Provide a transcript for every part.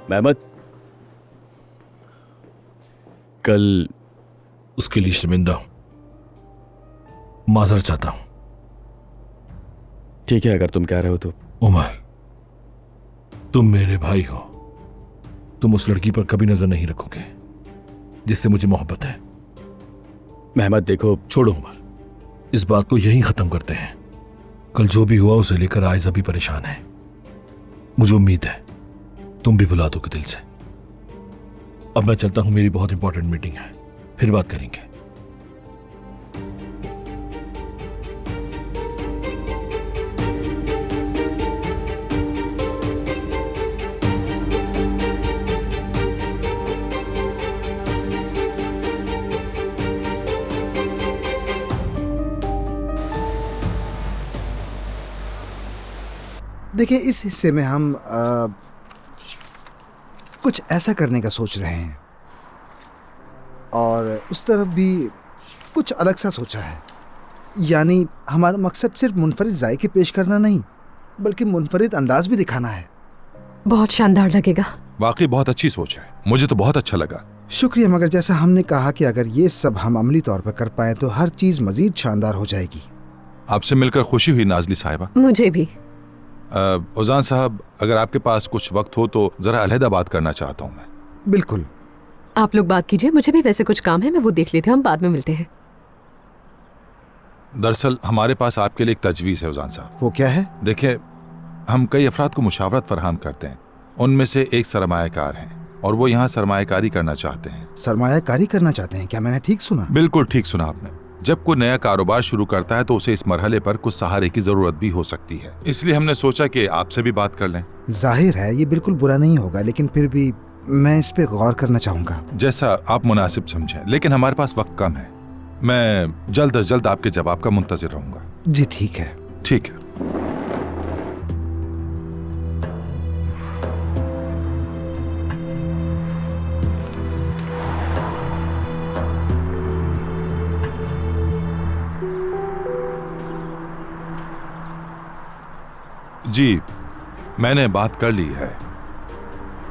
Mehmed, कल उसके लिए शर्मिंदा, माजर चाहता हूं। ठीक है अगर तुम कह रहे हो तो। उमर, तुम मेरे भाई हो। तुम उस लड़की पर कभी नजर नहीं रखोगे जिससे मुझे मोहब्बत है। मेहमद देखो, छोड़ो उमर, इस बात को यहीं खत्म करते हैं। कल जो भी हुआ उसे लेकर आयजा भी परेशान है। मुझे उम्मीद है तुम भी भुला दोगे दिल से। अब मैं चलता हूं, मेरी बहुत इंपॉर्टेंट मीटिंग है, फिर बात करेंगे। देखिए, इस हिस्से में हम कुछ ऐसा करने का सोच रहे हैं और उस तरफ भी कुछ अलग सा सोचा है। यानी हमारा मकसद सिर्फ मुनफरिद जायके पेश करना नहीं, बल्कि मुनफरिद अंदाज भी दिखाना है। बहुत शानदार लगेगा। वाकई बहुत अच्छी सोच है, मुझे तो बहुत अच्छा लगा। शुक्रिया, मगर जैसा हमने कहा कि अगर ये सब हम अमली तौर पर कर पाए तो हर चीज मजीद शानदार हो जाएगी। आपसे मिलकर खुशी हुई नाजली साहिबा। मुझे भी। उजान साहब, अगर आपके पास कुछ वक्त हो तो जरा अलहदा बात करना चाहता हूँ मैं। बिल्कुल। आप लोग बात कीजिए, मुझे भी वैसे कुछ काम है, मैं वो देख लेती हूँ, हम बाद में मिलते हैं। दरअसल हमारे पास आपके लिए एक तजवीज़ है उजान साहब। वो क्या है? देखिए, हम कई अफराद को मुशावरत फराहम करते हैं। उनमें से एक सरमायाकार हैं और वो यहाँ सरमायाकारी करना चाहते हैं। सरमायाकारी करना चाहते हैं? क्या मैंने ठीक सुना? बिल्कुल ठीक सुना आपने। जब कोई नया कारोबार शुरू करता है तो उसे इस मरहले पर कुछ सहारे की जरूरत भी हो सकती है, इसलिए हमने सोचा कि आपसे भी बात कर लें। जाहिर है ये बिल्कुल बुरा नहीं होगा, लेकिन फिर भी मैं इस पे गौर करना चाहूंगा। जैसा आप मुनासिब समझें, लेकिन हमारे पास वक्त कम है। मैं जल्द अज जल्द आपके जवाब का मुंतजिर रहूंगा। जी ठीक है। ठीक है। जी, मैंने बात कर ली है।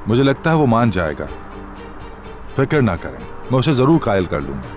मुझे लगता है वो मान जाएगा। फिक्र ना करें, मैं उसे जरूर कायल कर लूंगा।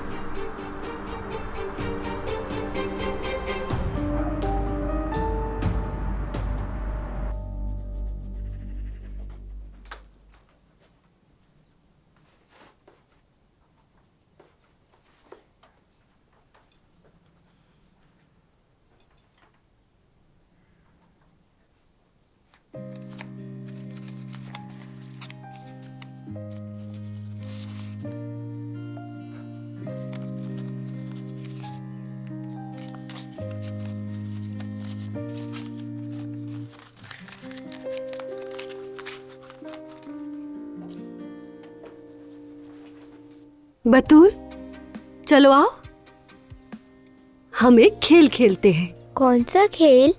बतूल, चलो आओ, हम एक खेल खेलते हैं। कौन सा खेल?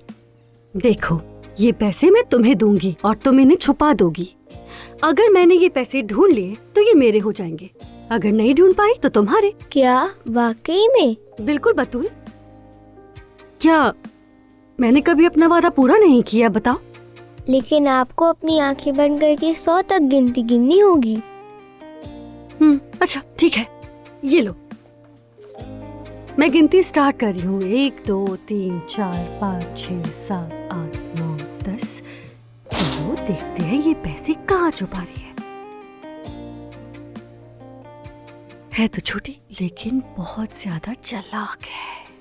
देखो, ये पैसे मैं तुम्हें दूंगी और तुम इन्हें छुपा दोगी। अगर मैंने ये पैसे ढूंढ लिए तो ये मेरे हो जाएंगे, अगर नहीं ढूंढ पाई तो तुम्हारे। क्या वाकई में? बिल्कुल बतूल। क्या मैंने कभी अपना वादा पूरा नहीं किया, बताओ? लेकिन आपको अपनी आंखें बंद करके 100 तक गिनती गिननी होगी। अच्छा ठीक है, ये लो, मैं गिनती स्टार्ट कर रही हूँ। 1 2 3 4 5 6 7 8 9 10। चलो देखते हैं ये पैसे कहाँ छुपा रही है तो छोटी लेकिन बहुत ज्यादा चालाक है।